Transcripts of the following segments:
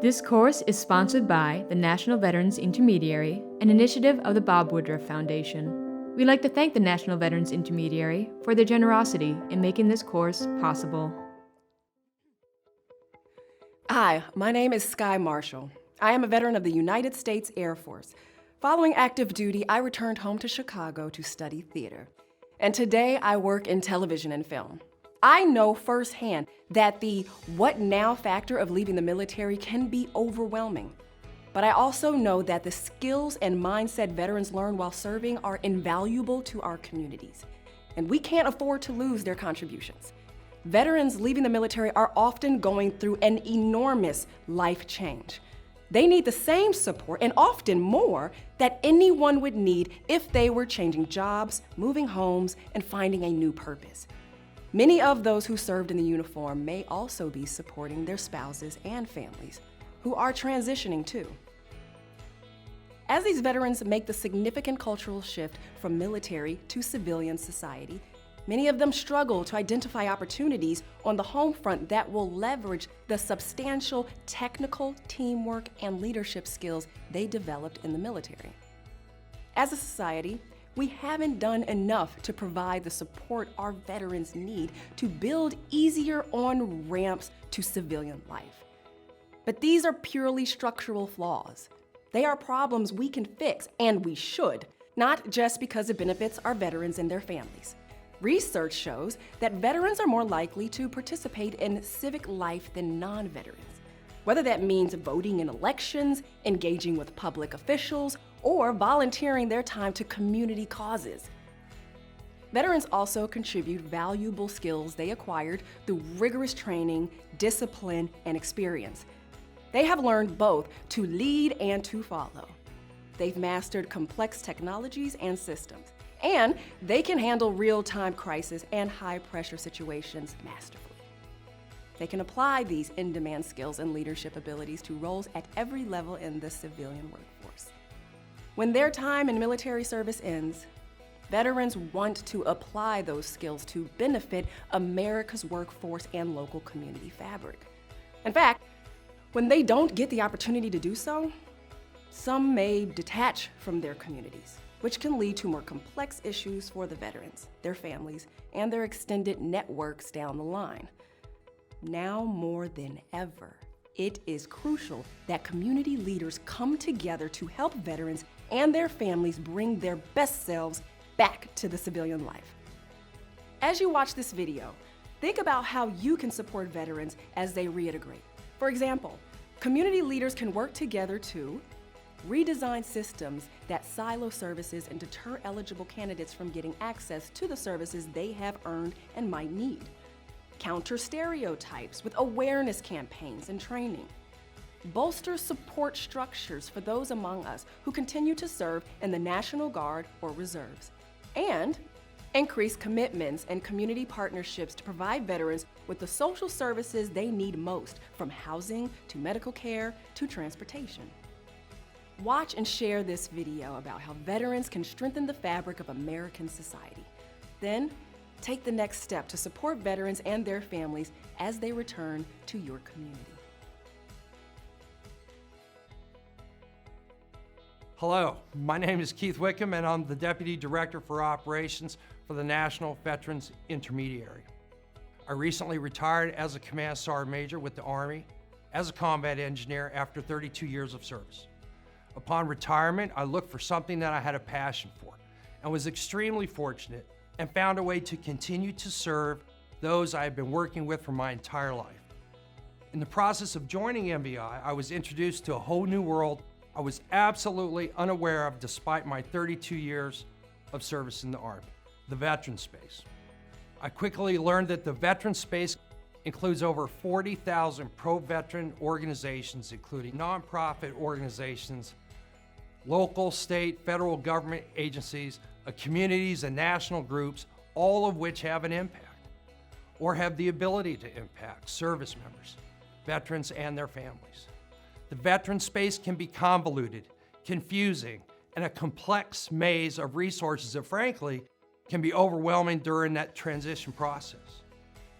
This course is sponsored by the National Veterans Intermediary, an initiative of the Bob Woodruff Foundation. We'd like to thank the National Veterans Intermediary for their generosity in making this course possible. Hi, my name is Sky Marshall. I am a veteran of the United States Air Force. Following active duty, I returned home to Chicago to study theater. And today I work in television and film. I know firsthand that the what now factor of leaving the military can be overwhelming. But I also know that the skills and mindset veterans learn while serving are invaluable to our communities. And we can't afford to lose their contributions. Veterans leaving the military are often going through an enormous life change. They need the same support, and often more, that anyone would need if they were changing jobs, moving homes, and finding a new purpose. Many of those who served in the uniform may also be supporting their spouses and families, who are transitioning too. As these veterans make the significant cultural shift from military to civilian society, many of them struggle to identify opportunities on the home front that will leverage the substantial technical, teamwork, and leadership skills they developed in the military. As a society, we haven't done enough to provide the support our veterans need to build easier on-ramps to civilian life. But these are purely structural flaws. They are problems we can fix, and we should, not just because it benefits our veterans and their families. Research shows that veterans are more likely to participate in civic life than non-veterans, whether that means voting in elections, engaging with public officials, or volunteering their time to community causes. Veterans also contribute valuable skills they acquired through rigorous training, discipline, and experience. They have learned both to lead and to follow. They've mastered complex technologies and systems, and they can handle real-time crisis and high-pressure situations masterfully. They can apply these in-demand skills and leadership abilities to roles at every level in the civilian workforce. When their time in military service ends, veterans want to apply those skills to benefit America's workforce and local community fabric. In fact, when they don't get the opportunity to do so, some may detach from their communities, which can lead to more complex issues for the veterans, their families, and their extended networks down the line. Now more than ever, it is crucial that community leaders come together to help veterans and their families bring their best selves back to the civilian life. As you watch this video, think about how you can support veterans as they reintegrate. For example, community leaders can work together to redesign systems that silo services and deter eligible candidates from getting access to the services they have earned and might need. Counter stereotypes with awareness campaigns and training. Bolster support structures for those among us who continue to serve in the National Guard or Reserves. And increase commitments and community partnerships to provide veterans with the social services they need most, from housing to medical care to transportation. Watch and share this video about how veterans can strengthen the fabric of American society. Then, take the next step to support veterans and their families as they return to your community. Hello, my name is Keith Whitcomb, and I'm the Deputy Director for Operations for the National Veterans Intermediary. I recently retired as a Command Sergeant Major with the Army as a combat engineer after 32 years of service. Upon retirement, I looked for something that I had a passion for and was extremely fortunate and found a way to continue to serve those I had been working with for my entire life. In the process of joining NVI, I was introduced to a whole new world I was absolutely unaware of despite my 32 years of service in the Army, the veteran space. I quickly learned that the veteran space includes over 40,000 pro-veteran organizations, including nonprofit organizations, local, state, federal government agencies, communities and national groups, all of which have an impact or have the ability to impact service members, veterans, and their families. The veteran space can be convoluted, confusing, and a complex maze of resources that, frankly, can be overwhelming during that transition process.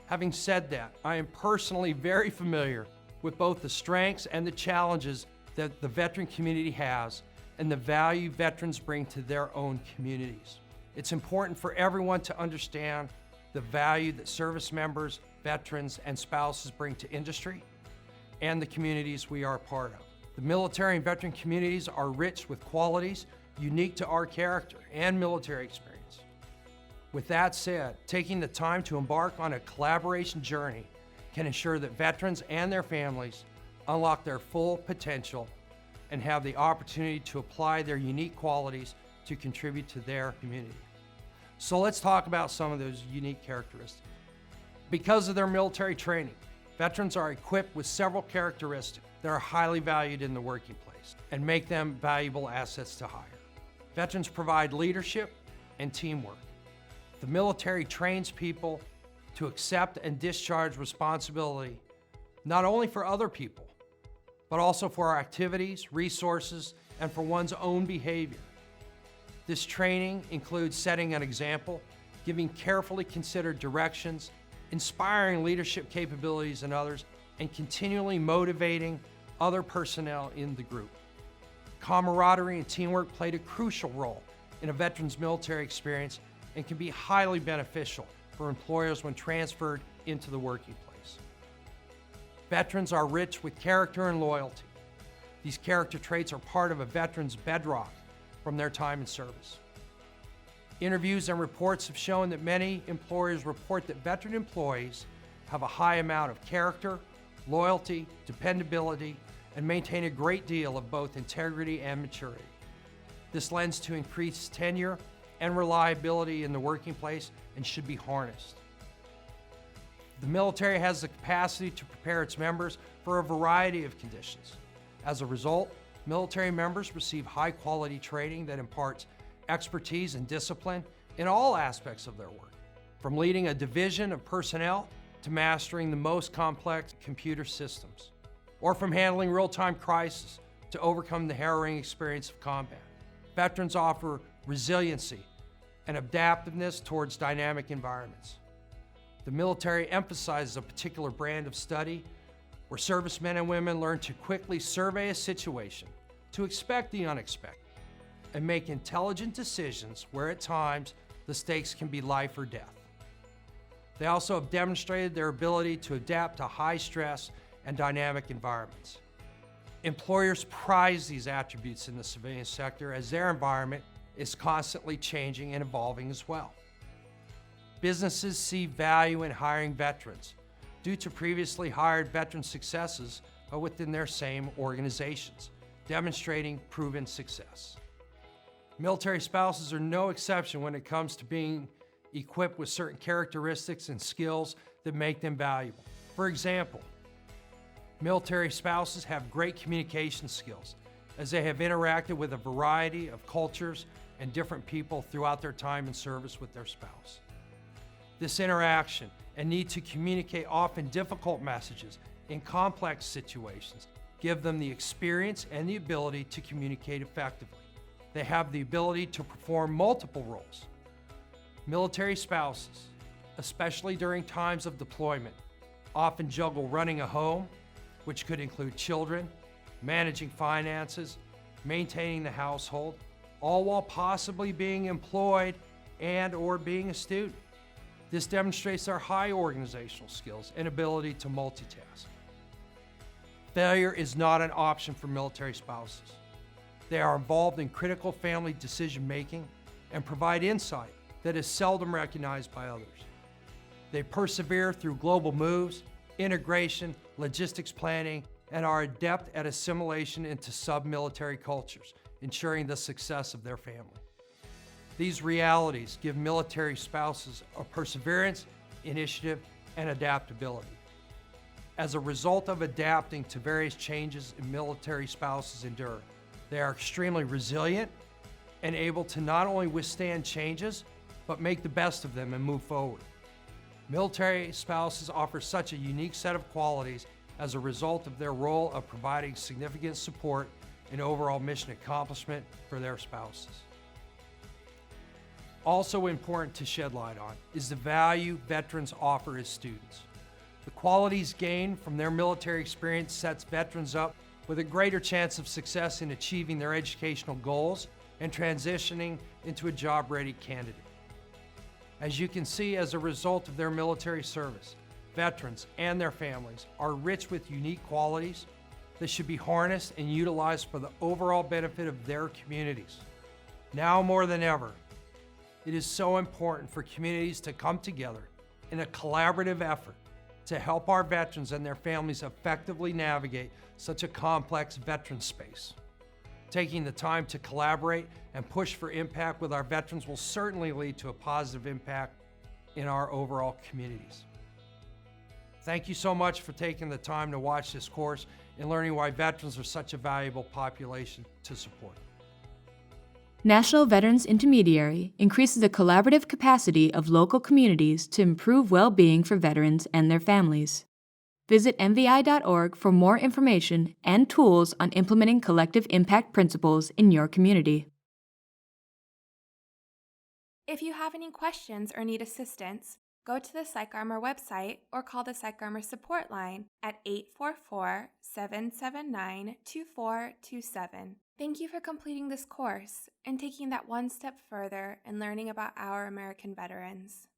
Having said that, I am personally very familiar with both the strengths and the challenges that the veteran community has and the value veterans bring to their own communities. It's important for everyone to understand the value that service members, veterans, and spouses bring to industry and the communities we are a part of. The military and veteran communities are rich with qualities unique to our character and military experience. With that said, taking the time to embark on a collaboration journey can ensure that veterans and their families unlock their full potential and have the opportunity to apply their unique qualities to contribute to their community. So let's talk about some of those unique characteristics. Because of their military training, veterans are equipped with several characteristics that are highly valued in the working place and make them valuable assets to hire. Veterans provide leadership and teamwork. The military trains people to accept and discharge responsibility, not only for other people, but also for our activities, resources, and for one's own behavior. This training includes setting an example, giving carefully considered directions, inspiring leadership capabilities in others, and continually motivating other personnel in the group. Camaraderie and teamwork played a crucial role in a veteran's military experience and can be highly beneficial for employers when transferred into the working place. Veterans are rich with character and loyalty. These character traits are part of a veteran's bedrock from their time in service. Interviews and reports have shown that many employers report that veteran employees have a high amount of character, loyalty, dependability, and maintain a great deal of both integrity and maturity. This lends to increased tenure and reliability in the working place and should be harnessed. The military has the capacity to prepare its members for a variety of conditions. As a result, military members receive high-quality training that imparts expertise and discipline in all aspects of their work, from leading a division of personnel to mastering the most complex computer systems, or from handling real-time crises to overcome the harrowing experience of combat. Veterans offer resiliency and adaptiveness towards dynamic environments. The military emphasizes a particular brand of study where servicemen and women learn to quickly survey a situation, to expect the unexpected, and make intelligent decisions where at times the stakes can be life or death. They also have demonstrated their ability to adapt to high stress and dynamic environments. Employers prize these attributes in the civilian sector as their environment is constantly changing and evolving as well. Businesses see value in hiring veterans due to previously hired veteran successes within their same organizations, demonstrating proven success. Military spouses are no exception when it comes to being equipped with certain characteristics and skills that make them valuable. For example, military spouses have great communication skills as they have interacted with a variety of cultures and different people throughout their time in service with their spouse. This interaction and need to communicate often difficult messages in complex situations give them the experience and the ability to communicate effectively. They have the ability to perform multiple roles. Military spouses, especially during times of deployment, often juggle running a home, which could include children, managing finances, maintaining the household, all while possibly being employed and/or being a student. This demonstrates their high organizational skills and ability to multitask. Failure is not an option for military spouses. They are involved in critical family decision-making and provide insight that is seldom recognized by others. They persevere through global moves, integration, logistics planning, and are adept at assimilation into sub-military cultures, ensuring the success of their family. These realities give military spouses a perseverance, initiative, and adaptability. As a result of adapting to various changes military spouses endure, they are extremely resilient and able to not only withstand changes, but make the best of them and move forward. Military spouses offer such a unique set of qualities as a result of their role of providing significant support in overall mission accomplishment for their spouses. Also important to shed light on is the value veterans offer as students. The qualities gained from their military experience sets veterans up with a greater chance of success in achieving their educational goals and transitioning into a job-ready candidate. As you can see, as a result of their military service, veterans and their families are rich with unique qualities that should be harnessed and utilized for the overall benefit of their communities. Now more than ever, it is so important for communities to come together in a collaborative effort to help our veterans and their families effectively navigate such a complex veteran space. Taking the time to collaborate and push for impact with our veterans will certainly lead to a positive impact in our overall communities. Thank you so much for taking the time to watch this course and learning why veterans are such a valuable population to support. National Veterans Intermediary increases the collaborative capacity of local communities to improve well-being for veterans and their families. Visit nvi.org for more information and tools on implementing collective impact principles in your community. If you have any questions or need assistance, go to the PsychArmor website or call the PsychArmor support line at 844-779-2427. Thank you for completing this course and taking that one step further in learning about our American veterans.